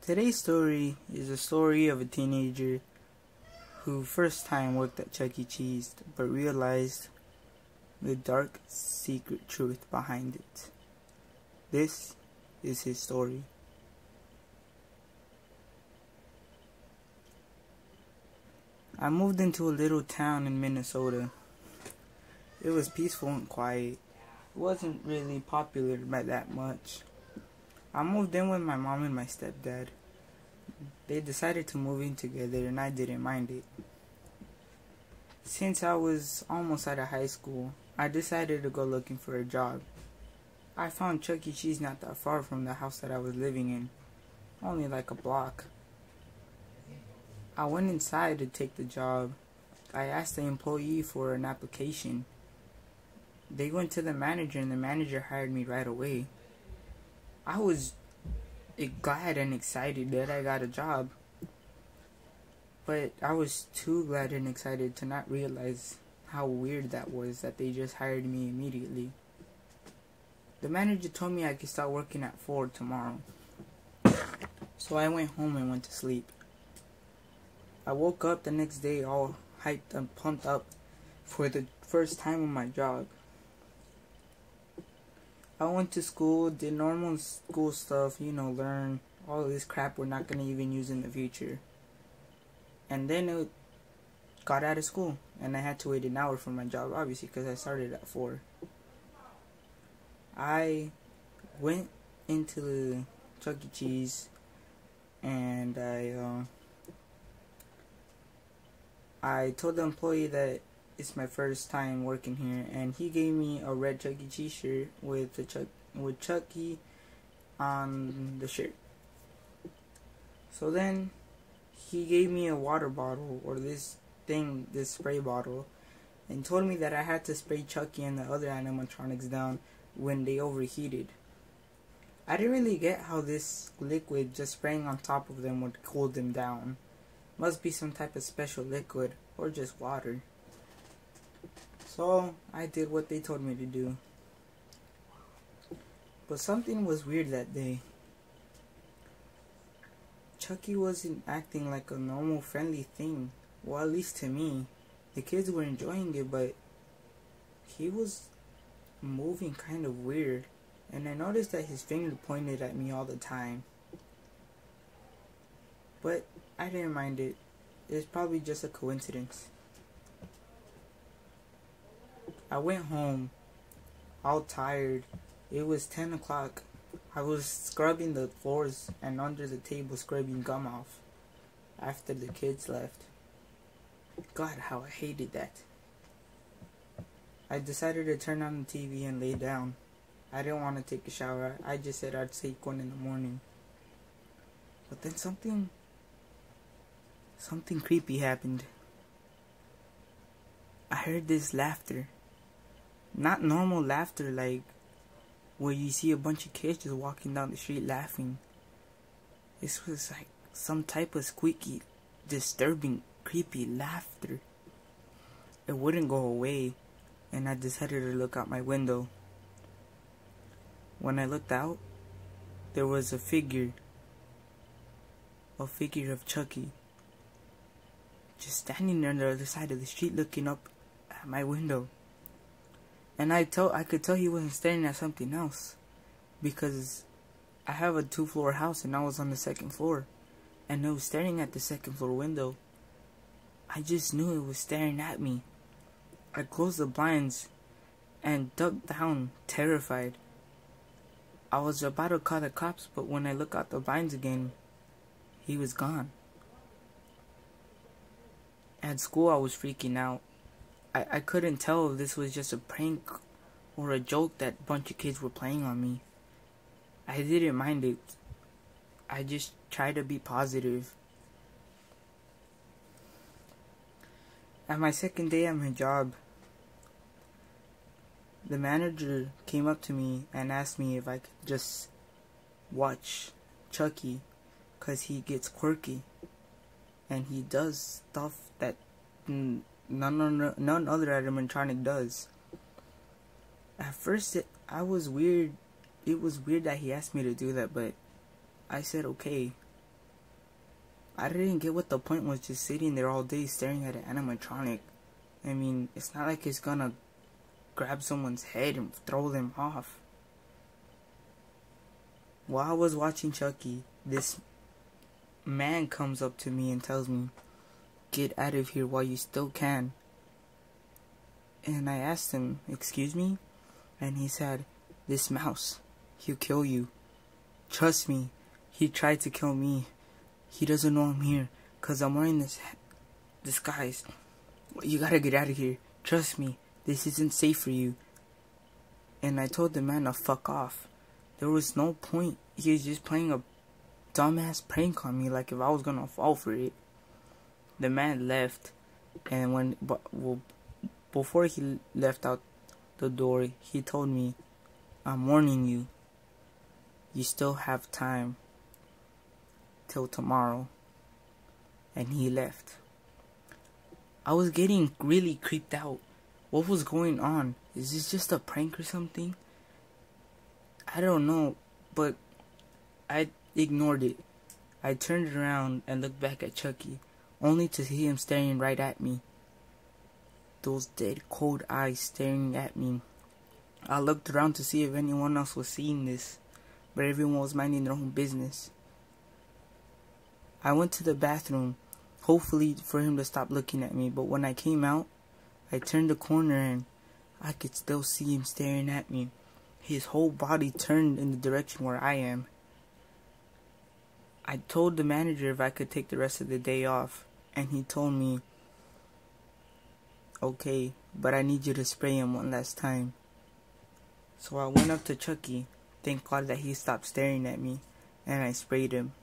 Today's story is a story of a teenager who first time worked at Chukee.Cheese but realized the dark secret truth behind it. This is his story. I moved into a little town in Minnesota. It was peaceful and quiet. It wasn't really popular by that much. I moved in with my mom and my stepdad. They decided to move in together and I didn't mind it. Since I was almost out of high school, I decided to go looking for a job. I found Chukee.Cheese not that far from the house that I was living in, only like a block. I went inside to take the job. I asked the employee for an application. They went to the manager and the manager hired me right away. I was glad and excited that I got a job, but I was too glad and excited to not realize how weird that was that they just hired me immediately. The manager told me I could start working at 4 tomorrow, so I went home and went to sleep. I woke up the next day all hyped and pumped up for the first time on my job. I went to school, did normal school stuff, learn all this crap we're not going to even use in the future. And then it got out of school, and I had to wait an hour for my job, obviously, because I started at 4. I went into the Chukee.Cheese, and I told the employee that it's my first time working here, and he gave me a red Chukee.Cheese shirt with Chukee on the shirt. So then he gave me a water bottle, or this spray bottle, and told me that I had to spray Chukee and the other animatronics down when they overheated. I didn't really get how this liquid just spraying on top of them would cool them down. Must be some type of special liquid, or just water. So I did what they told me to do. But something was weird that day. Chukee wasn't acting like a normal friendly thing. Well, at least to me. The kids were enjoying it, but he was moving kind of weird. And I noticed that his finger pointed at me all the time. But I didn't mind it. It's probably just a coincidence. I went home, all tired. It was 10 o'clock. I was scrubbing the floors and under the table scrubbing gum off after the kids left. God, how I hated that. I decided to turn on the TV and lay down. I didn't want to take a shower. I just said I'd take one in the morning. But then something creepy happened. I heard this laughter. Not normal laughter like where you see a bunch of kids just walking down the street laughing. This was like some type of squeaky, disturbing, creepy laughter. It wouldn't go away, and I decided to look out my window. When I looked out, there was a figure of Chukee, just standing there on the other side of the street looking up at my window. And I could tell he wasn't staring at something else, because I have a 2-floor house and I was on the 2nd floor, and it was staring at the 2nd floor window. I just knew it was staring at me. I closed the blinds and ducked down, terrified. I was about to call the cops, but when I looked out the blinds again, he was gone. At school, I was freaking out. I couldn't tell if this was just a prank or a joke that a bunch of kids were playing on me. I didn't mind it. I just tried to be positive. At my 2nd day at my job, the manager came up to me and asked me if I could just watch Chukee, because he gets quirky and he does stuff that none other animatronic does. At first, it was weird that he asked me to do that, but I said okay. I didn't get what the point was just sitting there all day staring at an animatronic. I mean, it's not like it's gonna grab someone's head and throw them off. While I was watching Chucky, this man comes up to me and tells me, "Get out of here while you still can." And I asked him, "Excuse me?" And he said, "This mouse, he'll kill you. Trust me, he tried to kill me. He doesn't know I'm here, 'cause I'm wearing this disguise. You gotta get out of here. Trust me, this isn't safe for you." And I told the man to fuck off. There was no point. He was just playing a dumbass prank on me, like if I was gonna fall for it. The man left, and before he left out the door, he told me, "I'm warning you. You still have time till tomorrow." And he left. I was getting really creeped out. What was going on? Is this just a prank or something? I don't know, but I ignored it. I turned around and looked back at Chucky, only to see him staring right at me. Those dead cold eyes staring at me. I looked around to see if anyone else was seeing this, but everyone was minding their own business. I went to the bathroom, hopefully for him to stop looking at me, but when I came out, I turned the corner and I could still see him staring at me. His whole body turned in the direction where I am. I told the manager if I could take the rest of the day off, and he told me, "Okay, but I need you to spray him one last time." So I went up to Chucky, thank God that he stopped staring at me, and I sprayed him.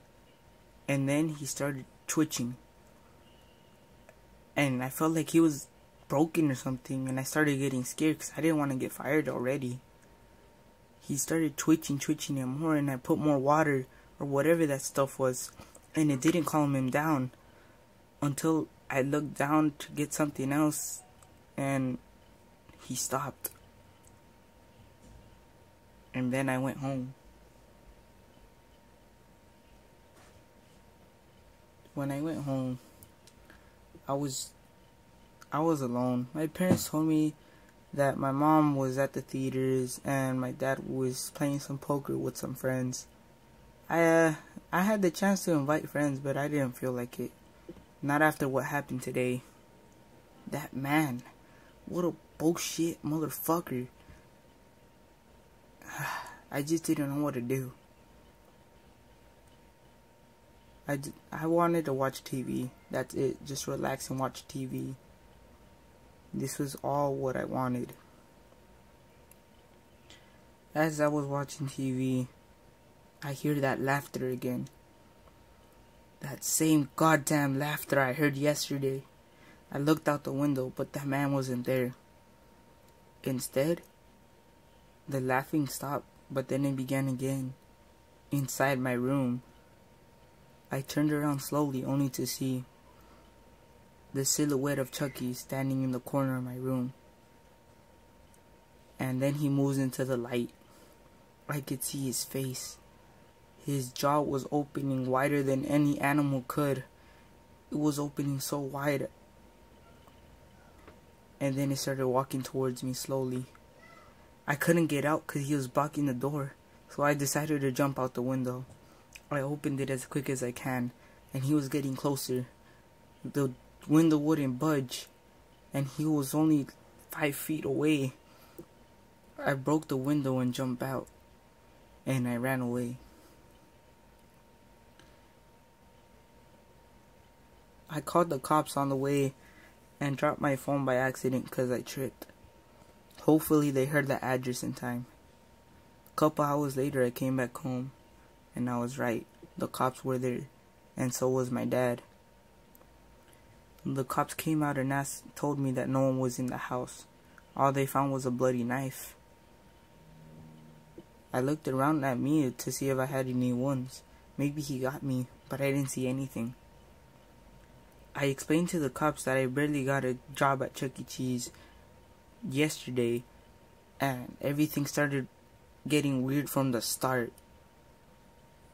And then he started twitching. And I felt like he was broken or something, and I started getting scared because I didn't want to get fired already. He started twitching and more, and I put more water or whatever that stuff was, and it didn't calm him down until I looked down to get something else, and he stopped. And then I went home. When I went home, I was alone. My parents told me that my mom was at the theaters and my dad was playing some poker with some friends. I had the chance to invite friends, but I didn't feel like it. Not after what happened today. That man, what a bullshit motherfucker. I just didn't know what to do. I wanted to watch TV. That's it. Just relax and watch TV. This was all what I wanted. As I was watching TV, I hear that laughter again. That same goddamn laughter I heard yesterday. I looked out the window, but that man wasn't there. Instead, the laughing stopped, but then it began again. Inside my room. I turned around slowly, only to see the silhouette of Chucky standing in the corner of my room. And then he moves into the light. I could see his face. His jaw was opening wider than any animal could. It was opening so wide. And then he started walking towards me slowly. I couldn't get out because he was blocking the door. So I decided to jump out the window. I opened it as quick as I can, and he was getting closer. The window wouldn't budge, and he was only 5 feet away. I broke the window and jumped out, and I ran away. I called the cops on the way and dropped my phone by accident because I tripped. Hopefully they heard the address in time. A couple hours later I came back home, and I was right. The cops were there, and so was my dad. The cops came out and told me that no one was in the house. All they found was a bloody knife. I looked around at me to see if I had any wounds. Maybe he got me, but I didn't see anything. I explained to the cops that I barely got a job at Chukee.Cheese yesterday, and everything started getting weird from the start.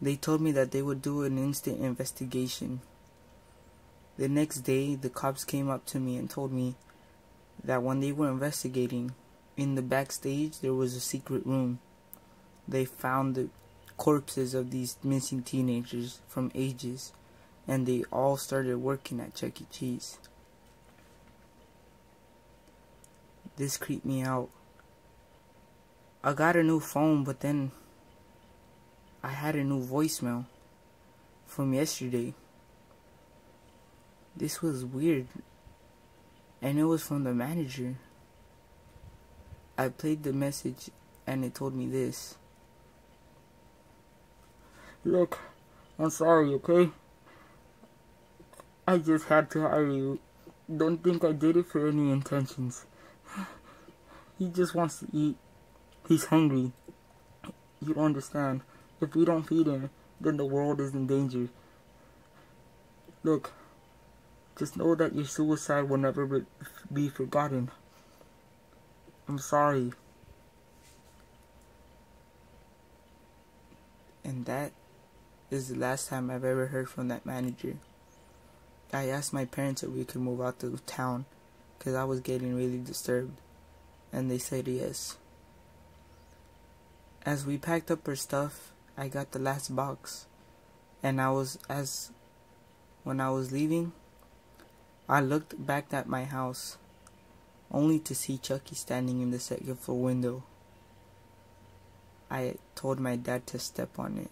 They told me that they would do an instant investigation. The next day, the cops came up to me and told me that when they were investigating, in the backstage there was a secret room. They found the corpses of these missing teenagers from ages, and they all started working at Chukee.Cheese. This creeped me out. I got a new phone, but then I had a new voicemail from yesterday. This was weird, and it was from the manager. I played the message and it told me this. Look, I'm sorry, okay? I just had to hire you. Don't think I did it for any intentions. He just wants to eat. He's hungry. You don't understand. If we don't feed him, then the world is in danger. Look, just know that your suicide will never be forgotten. I'm sorry. And that is the last time I've ever heard from that manager. I asked my parents if we could move out to town because I was getting really disturbed, and they said yes. As we packed up our stuff, I got the last box, and when I was leaving, I looked back at my house, only to see Chucky standing in the second floor window. I told my dad to step on it.